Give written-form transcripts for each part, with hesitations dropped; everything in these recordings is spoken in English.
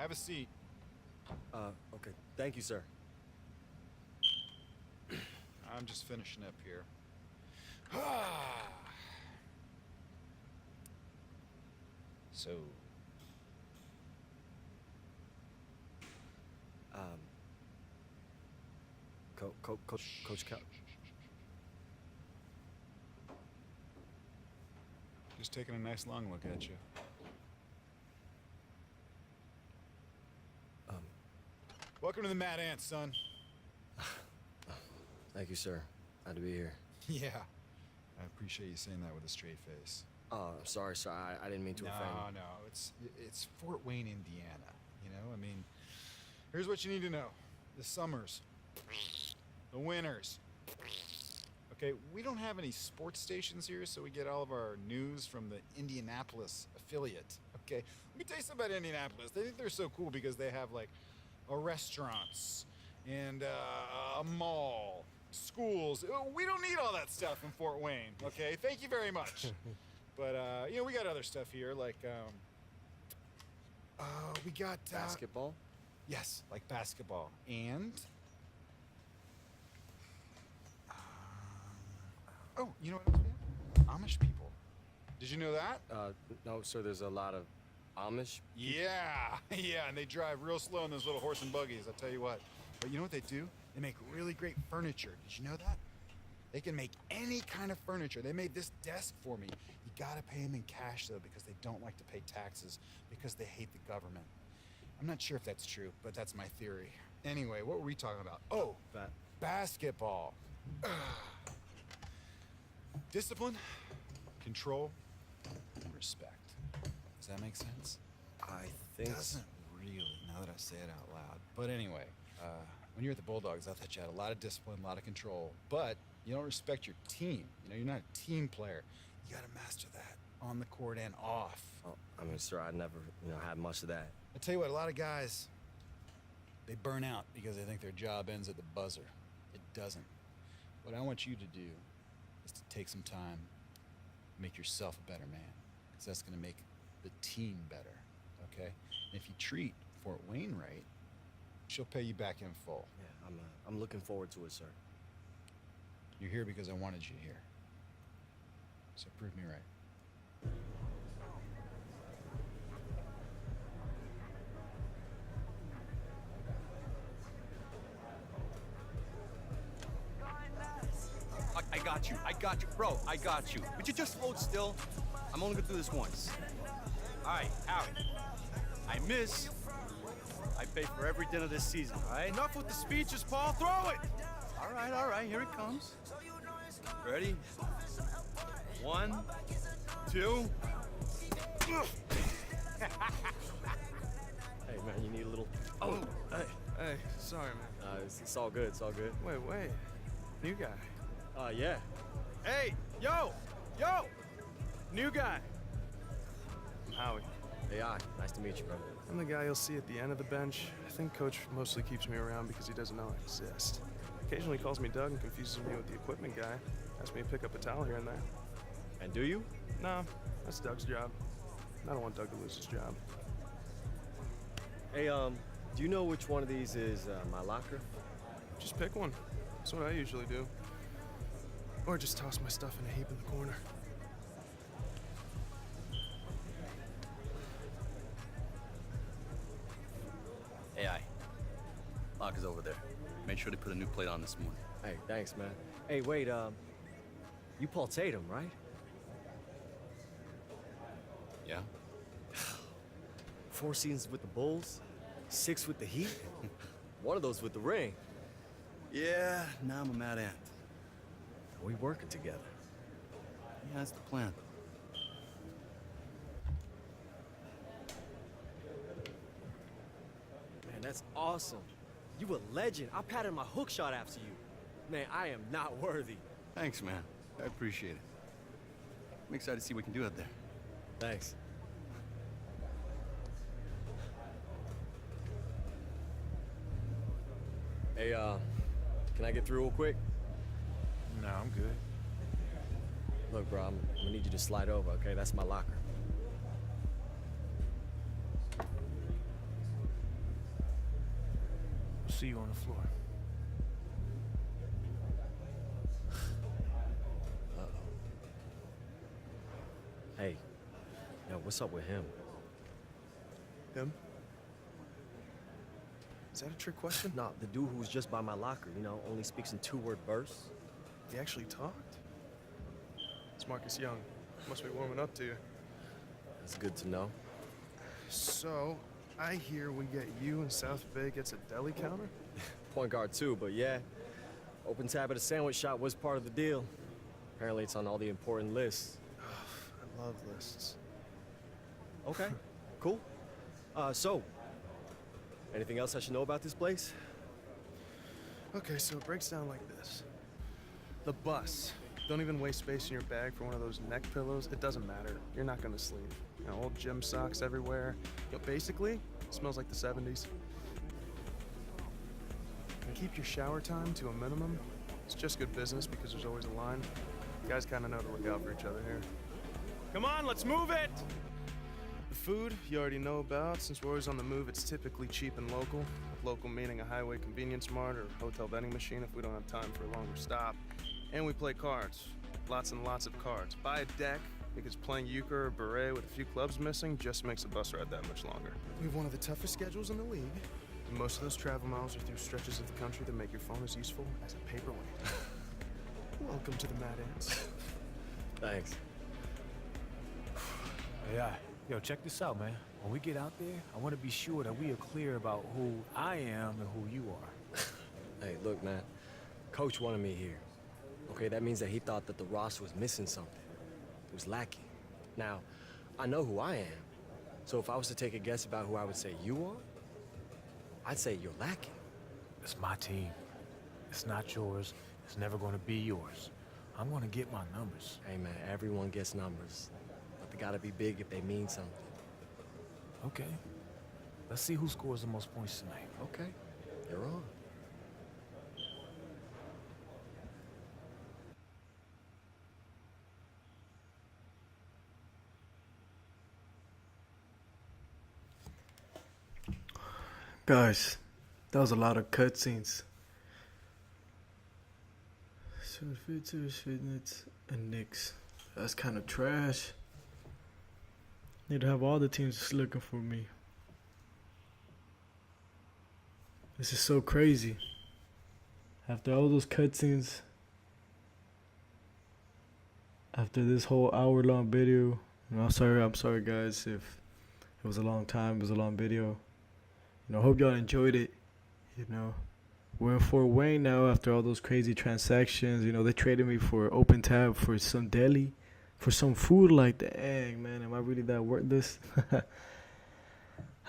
Have a seat. Okay. Thank you, sir. I'm just finishing up here. So, Coach Cal. just taking a nice long look at you. Welcome to the Mad Ants, son. Thank you, sir. Glad to be here. Yeah, I appreciate you saying that with a straight face. Oh, sorry, sir. I didn't mean to offend. No, it's Fort Wayne, Indiana. You know, I mean, here's what you need to know: the summers, the winters. Okay, we don't have any sports stations here, so we get all of our news from the Indianapolis affiliate. Okay, let me tell you something about Indianapolis. They think they're so cool because they have like a restaurants and a mall, schools. We don't need all that stuff in Fort Wayne. Okay, thank you very much. But you know, we got other stuff here like we got Basketball? Yes, like basketball and. Oh, you know what else we have? Amish people. Did you know that? No, sir. There's a lot of Amish. Yeah, yeah, and they drive real slow in those little horse and buggies, I'll tell you what. But you know what they do? They make really great furniture. Did you know that? They can make any kind of furniture. They made this desk for me. You gotta pay them in cash, though, because they don't like to pay taxes, because they hate the government. I'm not sure if that's true, but that's my theory. Anyway, what were we talking about? Oh, basketball. Discipline, control, and respect. Does that make sense? I think. Doesn't really, now that I say it out loud. But anyway, when you're at the Bulldogs, I thought you had a lot of discipline, a lot of control, but you don't respect your team. You know, you're not a team player. You gotta master that on the court and off. Oh, I mean, sir, I never, had much of that. I tell you what, a lot of guys, they burn out because they think their job ends at the buzzer. It doesn't. What I want you to do is to take some time, make yourself a better man, because that's gonna make the team better, okay? And if you treat Fort Wayne right, she'll pay you back in full. Yeah, I'm looking forward to it, sir. You're here because I wanted you here. So prove me right. I got you, bro, I got you. Would you just hold still? I'm only gonna do this once. All right, Howie. I miss. I pay for every dinner this season, all right? Enough with the speeches, Paul, throw it! All right, here it comes. Ready? 1, 2. Hey, man, you need a little. Oh, Hey, sorry, man. it's all good. It's all good. Wait. New guy. Yeah. Hey, yo! New guy. I'm Howie. Hey, nice to meet you, brother. I'm the guy you'll see at the end of the bench. I think Coach mostly keeps me around because he doesn't know I exist. Occasionally calls me Doug and confuses me with the equipment guy. Asks me to pick up a towel here and there. And do you? No, that's Doug's job. I don't want Doug to lose his job. Hey, do you know which one of these is my locker? Just pick one. That's what I usually do. Or just toss my stuff in a heap in the corner. AI. Locker's over there. Made sure to put a new plate on this morning. Hey, thanks, man. Hey, wait, you Paul Tatum, right? Yeah? 4 seasons with the Bulls, 6 with the Heat, one of those with the ring. Yeah, now I'm a mad ant. We working together. Yeah, that's the plan. Man, that's awesome. You a legend. I patted my hook shot after you. Man, I am not worthy. Thanks, man. I appreciate it. I'm excited to see what we can do out there. Thanks. Hey, can I get through real quick? No, I'm good. Look, bro, I'm gonna need you to slide over, okay? That's my locker. see you on the floor. Hey, yo, what's up with him? Him? Is that a trick question? Nah, the dude who's just by my locker, you know, only speaks in two-word bursts. He actually talked? It's Marcus Young. Must be warming up to you. That's good to know. So, I hear we get you and South Bay gets a deli counter? Point guard too, but yeah. Open tab at a sandwich shop was part of the deal. Apparently it's on all the important lists. I love lists. Okay, cool. So, anything else I should know about this place? Okay, so it breaks down like this. The bus. Don't even waste space in your bag for one of those neck pillows. It doesn't matter. You're not gonna sleep. You know, old gym socks everywhere. You know, basically, it smells like the 70s. And keep your shower time to a minimum. It's just good business because there's always a line. You guys kind of know to look out for each other here. Come on, let's move it! The food, you already know about. Since we're always on the move, it's typically cheap and local. Local meaning a highway convenience mart or hotel vending machine if we don't have time for a longer stop. And we play cards. Lots and lots of cards. Buy a deck, because playing euchre or beret with a few clubs missing just makes a bus ride that much longer. We have one of the toughest schedules in the league. And most of those travel miles are through stretches of the country that make your phone as useful as a paperweight. Welcome to the Mad Ants. Thanks. Yeah. Yo, check this out, man. When we get out there, I want to be sure that we are clear about who I am and who you are. Hey, look, man. Coach wanted me here. Okay, that means that he thought that the roster was missing something. It was lacking. Now, I know who I am. So if I was to take a guess about who I would say you are, I'd say you're lacking. It's my team. It's not yours. It's never going to be yours. I'm going to get my numbers. Hey, man, everyone gets numbers. But they gotta be big if they mean something. Okay. Let's see who scores the most points tonight. Okay, you're on. Guys, that was a lot of cutscenes. Fitness and Knicks. That's kind of trash. Need to have all the teams just looking for me. This is so crazy. After all those cutscenes, after this whole hour-long video, and I'm sorry guys if it was a long time, it was a long video. You know, hope y'all enjoyed it. You know, we're in Fort Wayne now after all those crazy transactions. You know, they traded me for open tab for some deli, for some food like that. Dang, man, am I really that worthless?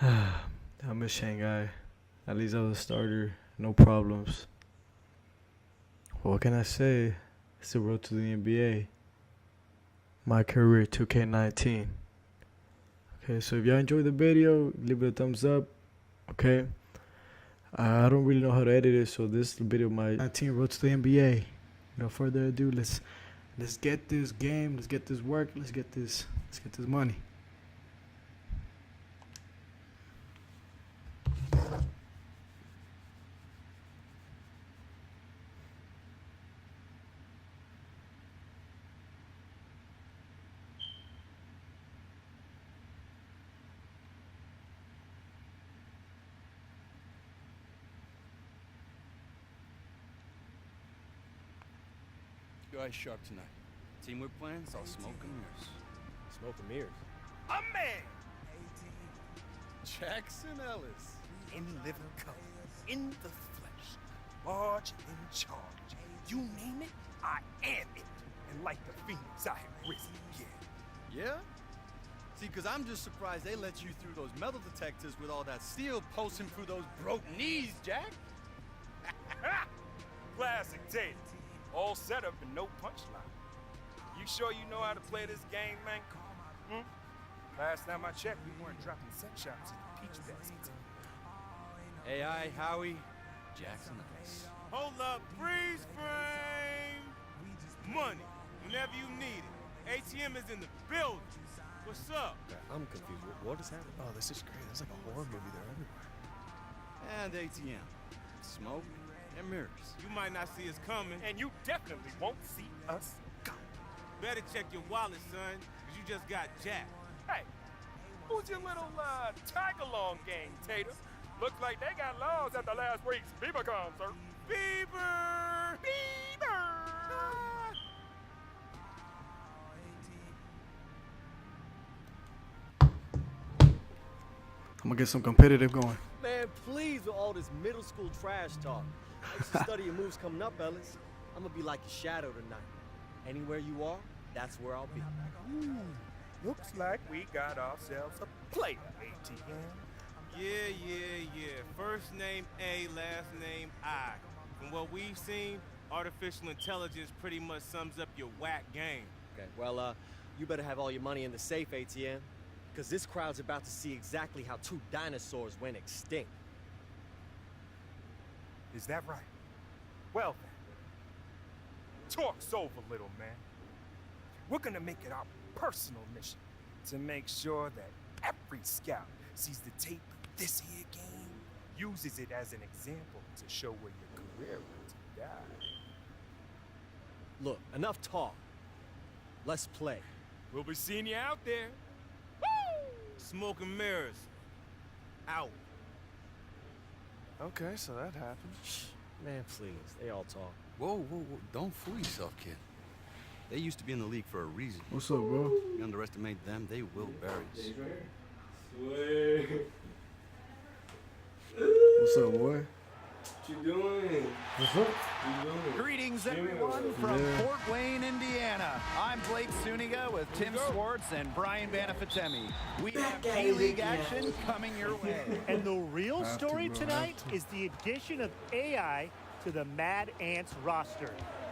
I miss Shanghai. At least I was a starter, no problems. What can I say? It's the road to the NBA. My career 2K19. Okay, so if y'all enjoyed the video, leave it a thumbs up. Okay, I don't really know how to edit it, so this video my 19 road to the NBA. No further ado, let's get this game, let's get this work, let's get this money. Your eyes sharp tonight. Team we're playing, it's all smoke and mirrors. Smoke and mirrors. A man Jackson Ellis. in living color, in the flesh, large and in charge. You name it, I am it. And like the phoenix, I have risen again. Yeah? See, because I'm just surprised they let you through those metal detectors with all that steel pulsing through those broke knees, Jack. Classic Tate. All set up and no punchline. You sure you know how to play this game, man? Last time I checked, we weren't dropping set shots in the peach baskets. AI, Howie, Jackson Ellis. Hold up, freeze frame! Money, whenever you need it. ATM is in the building. What's up? I'm confused. What is happening? Oh, this is great. It's like a horror movie. They're everywhere. And ATM. Smoke and mirrors. You might not see us coming. And you definitely won't see us coming. Better check your wallet, son, because you just got jacked. Hey, who's your little tag-along gang, Tater? Looks like they got laws after last week's Bieber concert. Bieber! Bieber! I'm gonna get some competitive going. Man, please with all this middle school trash talk. I used to study your moves coming up, Ellis. I'm gonna be like your shadow tonight. Anywhere you are, that's where I'll be. Looks like we got ourselves a player, ATM. Yeah. First name A, last name I. From what we've seen, artificial intelligence pretty much sums up your whack game. Okay, well, you better have all your money in the safe, ATM. Because this crowd's about to see exactly how 2 dinosaurs went extinct. Is that right? Well then, talk's over, little man. We're gonna make it our personal mission to make sure that every scout sees the tape of this here game, uses it as an example to show where your career went to die. Look, enough talk. Let's play. We'll be seeing you out there. Smoke and mirrors. Out. Okay, so that happened. Man, please, they all talk. Whoa. Don't fool yourself, kid. They used to be in the league for a reason. What's up, bro? You underestimate them, they will bury us. What's up, boy? What you doing? What's up? Greetings, everyone, from Fort Wayne, Indiana. I'm Blake Suniga with Tim Swartz and Brian Banafitemi. We have K-League action coming your way. And the real story tonight is the addition of AI to the Mad Ants roster.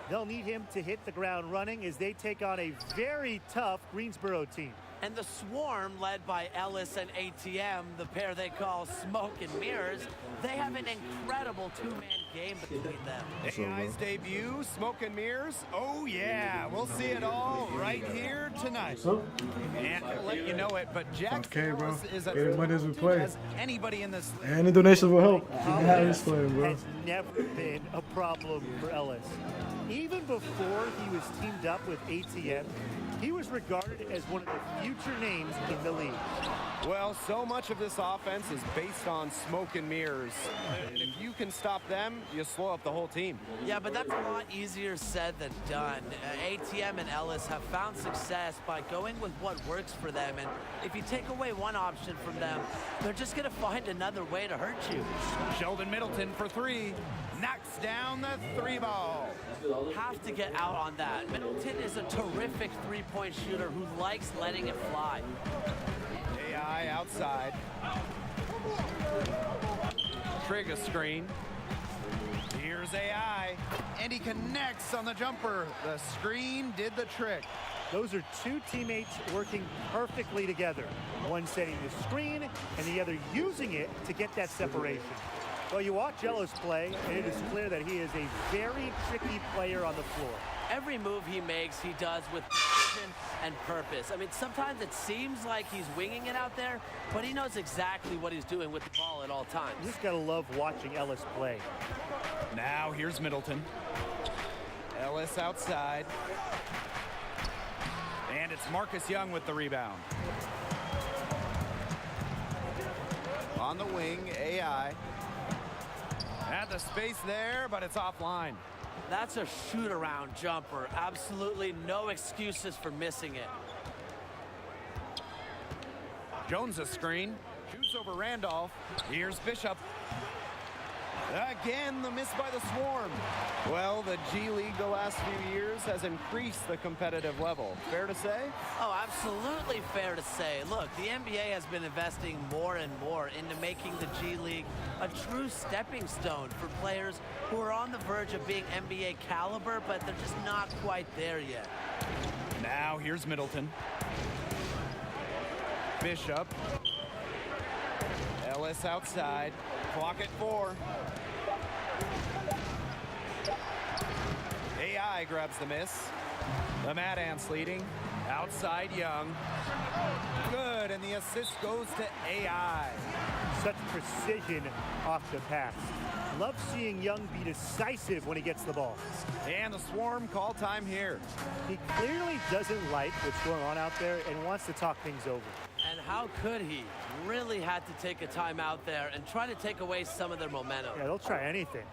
They'll need him to hit the ground running as they take on a very tough Greensboro team. And the Swarm, led by Ellis and ATM, the pair they call Smoke and Mirrors, they have an incredible 2-man game between them. AI's debut, Smoke and Mirrors. Oh, yeah, we'll see it all right here tonight. And I'll let you know it, but Jack Ellis is as we play. as anybody in this league. Any donations will help. Bro. Has never been a problem for Ellis. Even before he was teamed up with ATM, he was regarded as one of the future names in the league. Well, so much of this offense is based on smoke and mirrors. And if you can stop them, you slow up the whole team. Yeah, but that's a lot easier said than done. ATM and Ellis have found success by going with what works for them. And if you take away one option from them, they're just going to find another way to hurt you. Sheldon Middleton for 3. Knocks down the 3 ball. Have to get out on that. Middleton is a terrific 3-point shooter who likes letting it fly. AI outside. Trigger screen. Here's AI. And he connects on the jumper. The screen did the trick. Those are 2 teammates working perfectly together. One setting the screen and the other using it to get that separation. Well, you watch Ellis play, and it is clear that he is a very tricky player on the floor. Every move he makes, he does with precision and purpose. I mean, sometimes it seems like he's winging it out there, but he knows exactly what he's doing with the ball at all times. You just gotta love watching Ellis play. Now here's Middleton. Ellis outside. And it's Marcus Young with the rebound. On the wing, AI. Had the space there, but it's offline. That's a shoot-around jumper. Absolutely no excuses for missing it. Jones a screen. Shoots over Randolph. Here's Bishop. Again, the miss by the Swarm. Well, the G League the last few years has increased the competitive level. Fair to say? Oh, absolutely fair to say. Look, the NBA has been investing more and more into making the G League a true stepping stone for players who are on the verge of being NBA caliber, but they're just not quite there yet. Now here's Middleton. Bishop. Ellis outside. Clock at 4. AI grabs the miss. The Mad Ants leading. Outside Young. Good, and the assist goes to AI. such precision off the pass. Love seeing Young be decisive when he gets the ball. And the Swarm call time here. He clearly doesn't like what's going on out there and wants to talk things over. And how could he? Really had to take a timeout there and try to take away some of their momentum. Yeah, they'll try anything.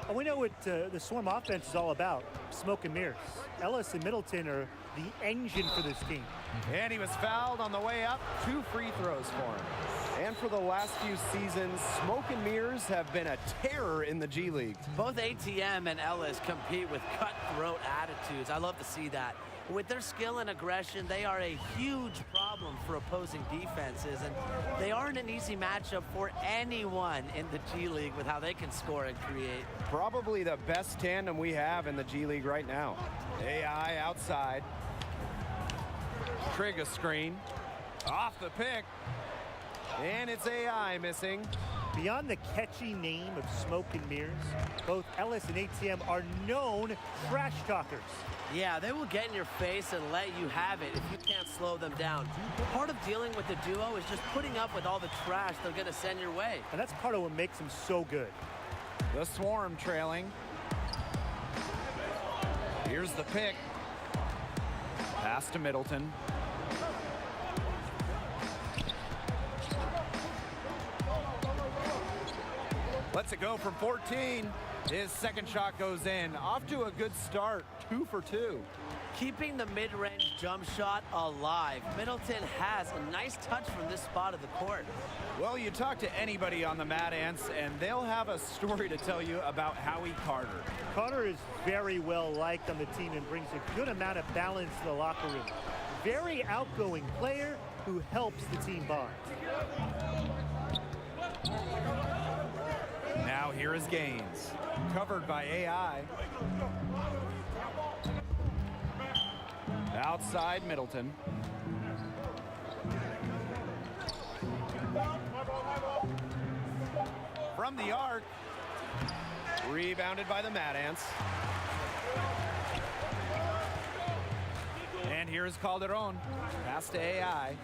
And we know what the Swarm offense is all about, smoke and mirrors. Ellis and Middleton are the engine for this team. And he was fouled on the way up. 2 free throws for him. And for the last few seasons, smoke and mirrors have been a terror in the G League. Both ATM and Ellis compete with cutthroat attitudes. I love to see that. With their skill and aggression, they are a huge problem for opposing defenses, and they aren't an easy matchup for anyone in the G League with how they can score and create. Probably the best tandem we have in the G League right now. AI outside. Trig a screen. Off the pick. And it's AI missing. Beyond the catchy name of smoke and mirrors, both Ellis and ATM are known trash talkers. Yeah, they will get in your face and let you have it if you can't slow them down. Part of dealing with the duo is just putting up with all the trash they're going to send your way. And that's part of what makes them so good. The Swarm trailing. Here's the pick. Pass to Middleton. Lets it go from 14. His second shot goes in. Off to a good start. 2 for 2. Keeping the mid-range jump shot alive. Middleton has a nice touch from this spot of the court. Well, you talk to anybody on the Mad Ants, and they'll have a story to tell you about Howie Carter. Carter is very well liked on the team and brings a good amount of balance to the locker room. Very outgoing player who helps the team bond. Now here is Gaines. Covered by AI. Outside Middleton. From the arc. Rebounded by the Mad Ants. And here's Calderon. Pass to AI.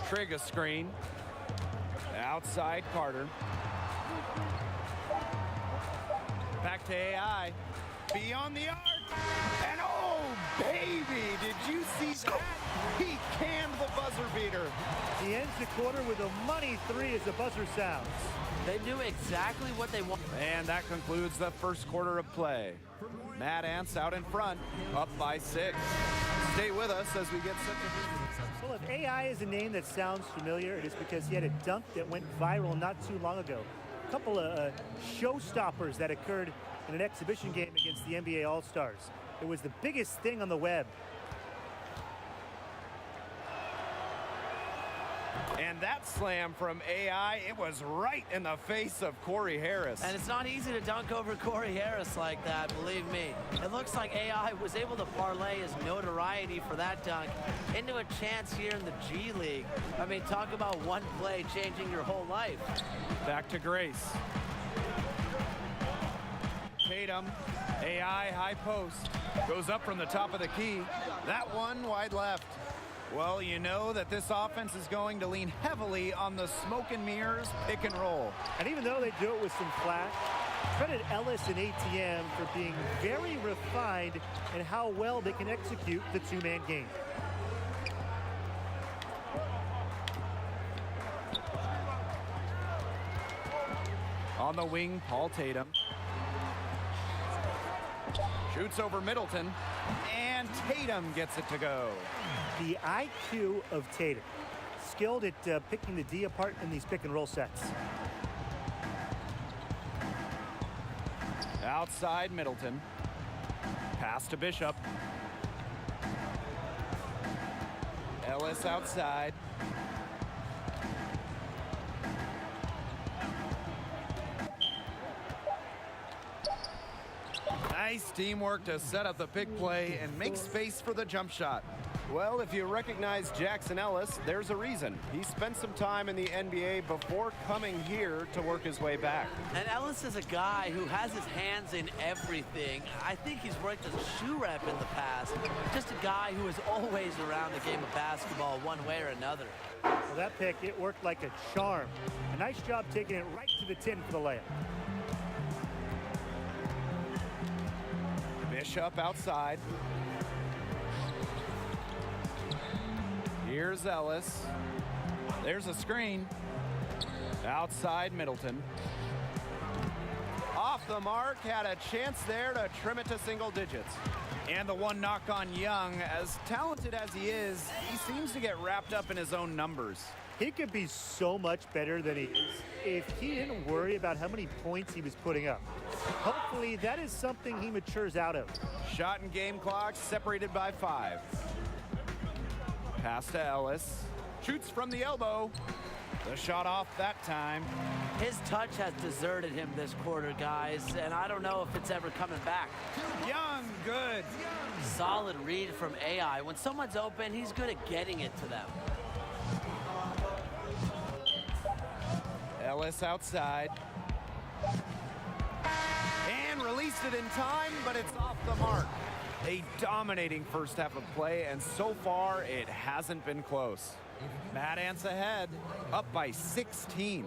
Trig a screen. Outside Carter. Back to AI. Beyond the arc. And oh, baby, did you see that? He canned the buzzer beater. He ends the quarter with a money 3 as the buzzer sounds. They knew exactly what they want. And that concludes the first quarter of play. Mad Ants out in front, up by 6. Stay with us as we get set to... Well, if AI is a name that sounds familiar, it is because he had a dunk that went viral not too long ago. A couple of showstoppers that occurred in an exhibition game against the NBA All-Stars. It was the biggest thing on the web. And that slam from AI, it was right in the face of Corey Harris. And it's not easy to dunk over Corey Harris like that, believe me. It looks like AI was able to parlay his notoriety for that dunk into a chance here in the G League. I mean, talk about one play changing your whole life. Back to Grace. Tatum, AI high post. Goes up from the top of the key. That one wide left. Well, you know that this offense is going to lean heavily on the smoke and mirrors pick and roll. And even though they do it with some flash, credit Ellis and ATM for being very refined in how well they can execute the two-man game. On the wing, Paul Tatum. Shoots over Middleton, and Tatum gets it to go. The IQ of Tatum, skilled at picking the D apart in these pick and roll sets. Outside Middleton. Pass to Bishop. Ellis outside. Nice teamwork to set up the pick play and make space for the jump shot. Well, if you recognize Jackson Ellis, there's a reason. He spent some time in the NBA before coming here to work his way back. And Ellis is a guy who has his hands in everything. I think he's worked as a shoe rep in the past. Just a guy who is always around the game of basketball one way or another. Well, that pick, it worked like a charm. A nice job taking it right to the tin for the layup. Bishop outside. Here's Ellis. There's a screen. Outside Middleton. Off the mark, had a chance there to trim it to single digits. And the one knock on Young, as talented as he is, he seems to get wrapped up in his own numbers. He could be so much better than he is if he didn't worry about how many points he was putting up. Hopefully, that is something he matures out of. Shot and game clock separated by 5. Pass to Ellis. Shoots from the elbow. The shot off that time. His touch has deserted him this quarter, guys, and I don't know if it's ever coming back. Young, good. Solid read from AI. When someone's open, he's good at getting it to them. Ellis outside. And released it in time, but it's off the mark. A dominating first half of play, and so far it hasn't been close. Mad Ants ahead, up by 16.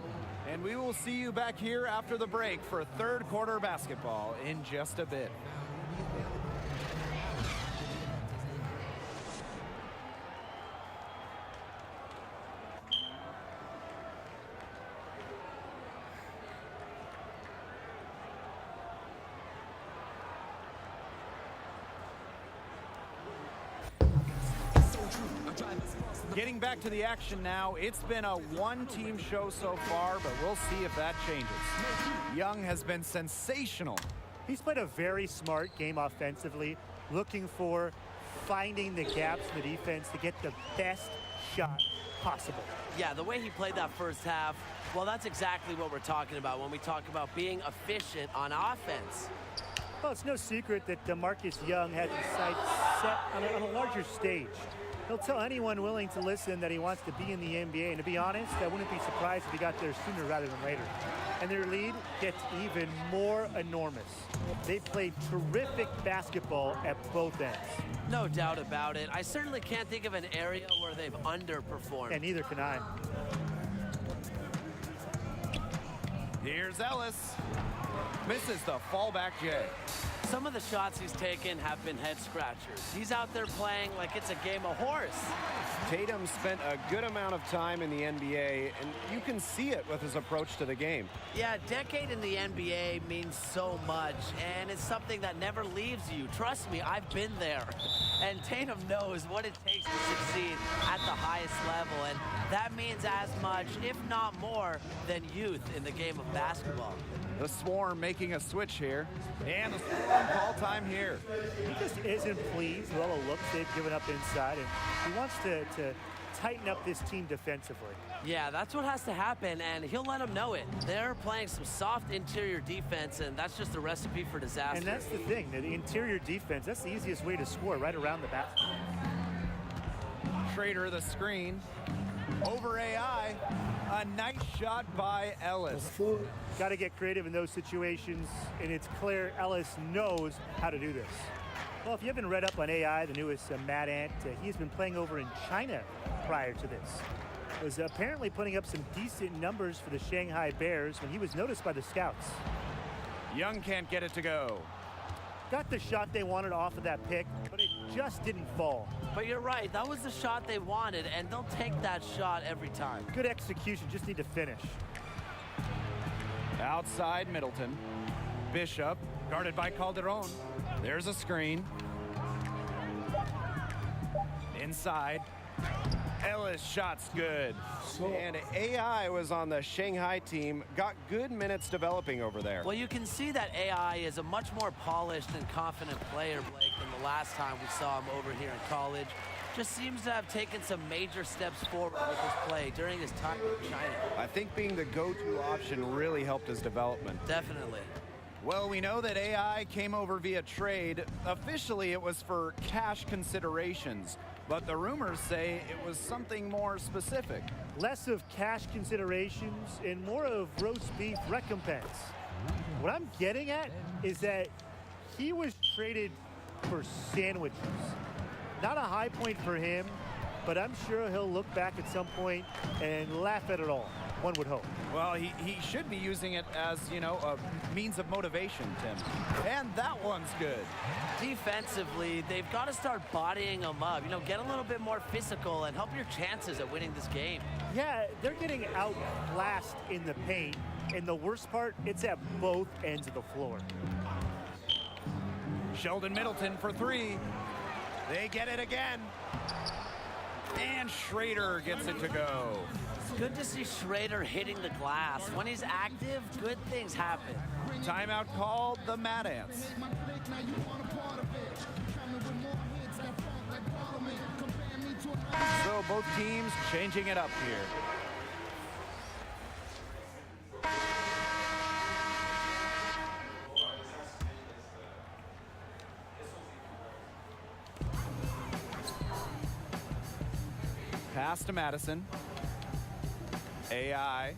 And we will see you back here after the break for third quarter basketball in just a bit. Getting back to the action now, it's been a one-team show so far, but we'll see if that changes. Young has been sensational. He's played a very smart game offensively, looking for finding the gaps in the defense to get the best shot possible. Yeah, the way he played that first half, well, that's exactly what we're talking about when we talk about being efficient on offense. Well, it's no secret that Marcus Young has his sights set on a larger stage. He'll tell anyone willing to listen that he wants to be in the NBA, and to be honest, I wouldn't be surprised if he got there sooner rather than later. And their lead gets even more enormous. They played terrific basketball at both ends. No doubt about it. I certainly can't think of an area where they've underperformed. And neither can I. Here's Ellis. Misses the fallback J. Some of the shots he's taken have been head scratchers. He's out there playing like it's a game of horse. Tatum spent a good amount of time in the NBA, and you can see it with his approach to the game. Yeah, a decade in the NBA means so much, and it's something that never leaves you. Trust me, I've been there. And Tatum knows what it takes to succeed at the highest level, and that means as much, if not more, than youth in the game of basketball. The Swarm making a switch here, and the Swarm call time here. He just isn't pleased with all the looks they've given up inside, and he wants to tighten up this team defensively. Yeah, that's what has to happen, and he'll let them know it. They're playing some soft interior defense, and that's just a recipe for disaster. And that's the thing, the interior defense, that's the easiest way to score, right around the basket. Schrader the screen. Over AI. A nice shot by Ellis. Got to get creative in those situations, and it's clear Ellis knows how to do this. Well, if you haven't read up on AI, the newest Mad Ant, he's been playing over in China prior to this. Was apparently putting up some decent numbers for the Shanghai Bears when he was noticed by the scouts. Young can't get it to go. Got the shot they wanted off of that pick, but it just didn't fall. But you're right, that was the shot they wanted, and they'll take that shot every time. Good execution, just need to finish. Outside Middleton. Bishop, guarded by Calderon. There's a screen. Inside. Ellis shot's good. And AI was on the Shanghai team, got good minutes developing over there. Well, you can see that AI is a much more polished and confident player, Blake, than the last time we saw him over here in college. Just seems to have taken some major steps forward with his play during his time in China. I think being the go-to option really helped his development. Definitely. Well, we know that AI came over via trade. Officially, it was for cash considerations, but the rumors say it was something more specific. Less of cash considerations and more of roast beef recompense. What I'm getting at is that he was traded for sandwiches. Not a high point for him, but I'm sure he'll look back at some point and laugh at it all. One would hope. Well, he should be using it as, you know, a means of motivation, Tim. And that one's good. Defensively, they've got to start bodying them up. You know, get a little bit more physical and help your chances at winning this game. Yeah, they're getting outclassed in the paint. And the worst part, it's at both ends of the floor. Sheldon Middleton for three. They get it again. And Schrader gets it to go. It's good to see Schrader hitting the glass. When he's active, good things happen. Timeout called, the Mad Ants. So both teams changing it up here. Pass to Madison. AI.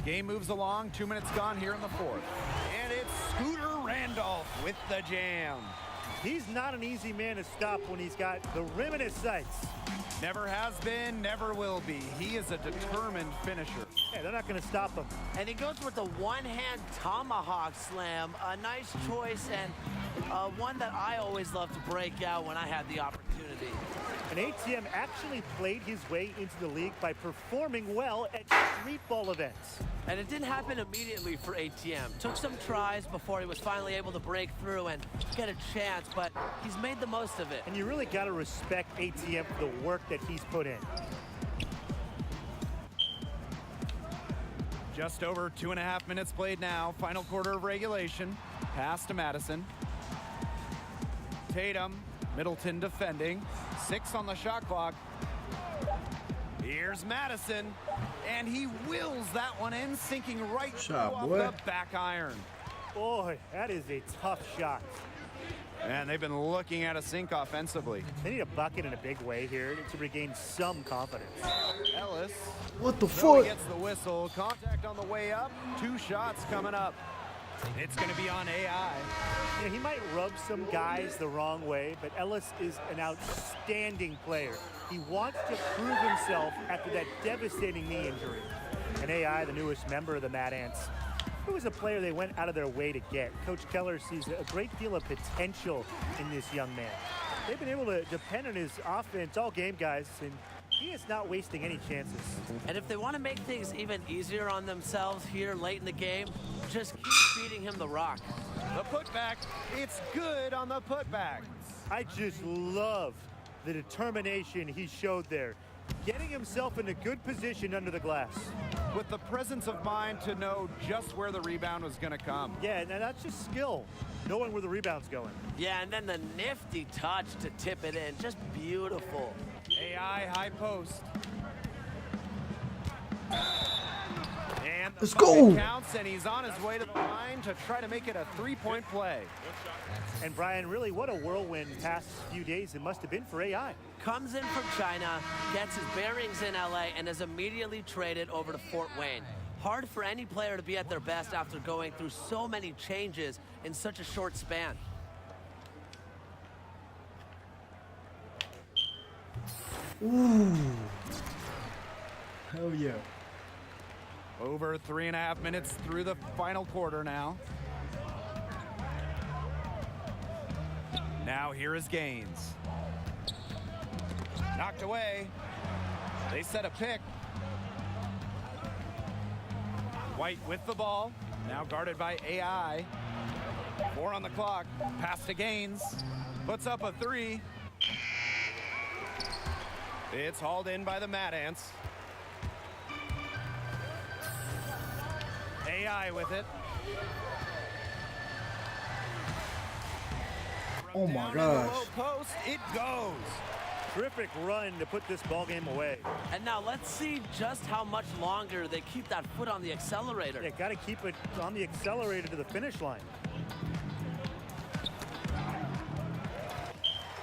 Game moves along. 2 minutes gone here in the fourth. And it's Scooter Randolph with the jam. He's not an easy man to stop when he's got the rim in his sights. Never has been, never will be. He is a determined finisher. Yeah, they're not going to stop him. And he goes with the one-hand tomahawk slam. A nice choice and one that I always love to break out when I had the opportunity. And ATM actually played his way into the league by performing well at street ball events. And it didn't happen immediately for ATM. Took some tries before he was finally able to break through and get a chance, but he's made the most of it. And you really got to respect ATM for the work that he's put in. Just over 2.5 minutes played now. Final quarter of regulation. Pass to Madison. Tatum, Middleton defending. 6 on the shot clock. Here's Madison, and he wills that one in, sinking right through off the back iron. Boy, that is a tough shot. And they've been looking at a sink offensively. They need a bucket in a big way here to regain some confidence. Ellis. What the So he fuck? gets the whistle. Contact on the way up. 2 shots coming up. It's going to be on AI. You know, he might rub some guys the wrong way, but Ellis is an outstanding player. He wants to prove himself after that devastating knee injury. And AI, the newest member of the Mad Ants, it was a player they went out of their way to get. Coach Keller sees a great deal of potential in this young man. They've been able to depend on his offense all game, guys, and he is not wasting any chances. And if they want to make things even easier on themselves here late in the game, just keep feeding him the rock. The putback, it's good on the putback. I just love the determination he showed there, getting himself in a good position under the glass. With the presence of mind to know just where the rebound was going to come. Yeah, now that's just skill, knowing where the rebound's going. Yeah, and then the nifty touch to tip it in, just beautiful. AI high post. And the Let's go. Counts, and he's on his way to the line to try to make it a 3-point play. And Brian, really, what a whirlwind past few days it must have been for AI. Comes in from China, gets his bearings in LA, and is immediately traded over to Fort Wayne. Hard for any player to be at their best after going through so many changes in such a short span. Ooh. Hell yeah. Over 3.5 minutes through the final quarter now. Now here is Gaines. Knocked away. They set a pick. White with the ball. Now guarded by AI. 4 on the clock. Pass to Gaines. Puts up a 3. It's hauled in by the Mad Ants. AI with it. Oh my Down in the gosh. low post, it goes. Terrific run to put this ball game away. And now let's see just how much longer they keep that foot on the accelerator. Yeah, got to keep it on the accelerator to the finish line.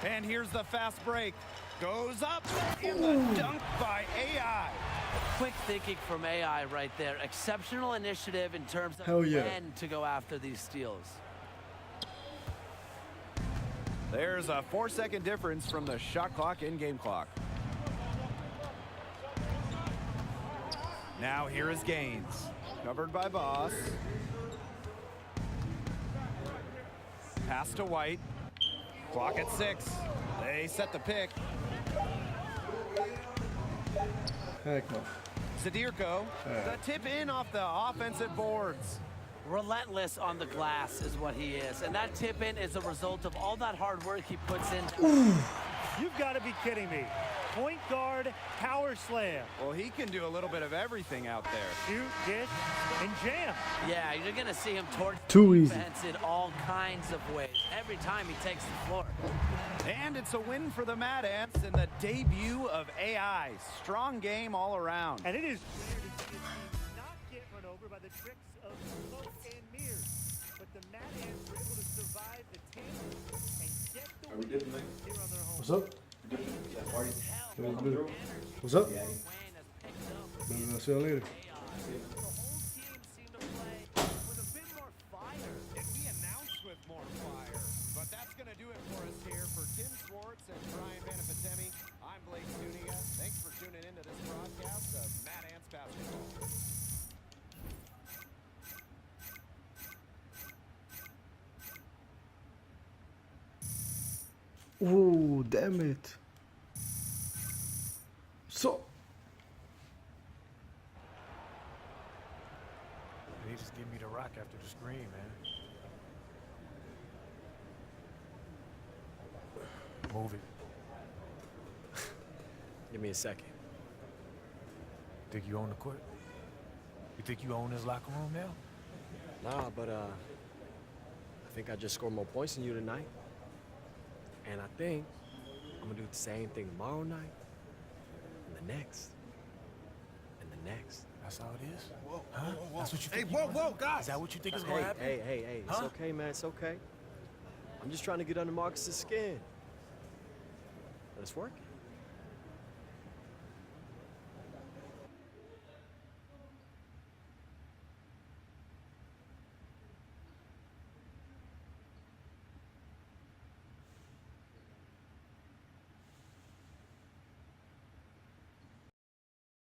And here's the fast break. Goes up, and the dunk by AI. Quick thinking from AI right there. Exceptional initiative in terms of Hell yeah. when to go after these steals. There's a 4-second difference from the shot clock and game clock. Now here is Gaines. Covered by Boss. Pass to White. Clock at 6. They set the pick. Heck no. Zadirko, the tip in off the offensive boards. Relentless on the glass is what he is. And that tip in is a result of all that hard work he puts in. You've got to be kidding me. Point guard, power slam. Well, he can do a little bit of everything out there. Shoot, dish, and jam. Yeah, you're going to see him torch Too easy. defense in all kinds of ways every time he takes the floor. And it's a win for the Mad Ants in the debut of AI. Strong game all around. And it is rare to see a team not get run over by the tricks of smoke and mirrors. But the Mad Ants were able to survive the tangent and get the win here on their home. What's up? What's up? I'll see you later. But that's going to do it for us here. For Tim Swartz and Brian Vanapatemi, I'm Blake Zuniga. Thanks for tuning into this broadcast of Mad Ants Basketball. Ooh, damn it. So. They just give me the rock after the screen, man. Move it. Give me a second. Think you own the court? You think you own this locker room now? Nah, but I think I just scored more points than you tonight. And I think I'm gonna do the same thing tomorrow night, and the next, and the next. That's how it is? Whoa, Huh? whoa, whoa. That's what you Hey, think? whoa, guys. Is that what you think is Hey, gonna happen? hey, it's Huh? okay, man, it's okay. I'm just trying to get under Marcus's skin. But it's working.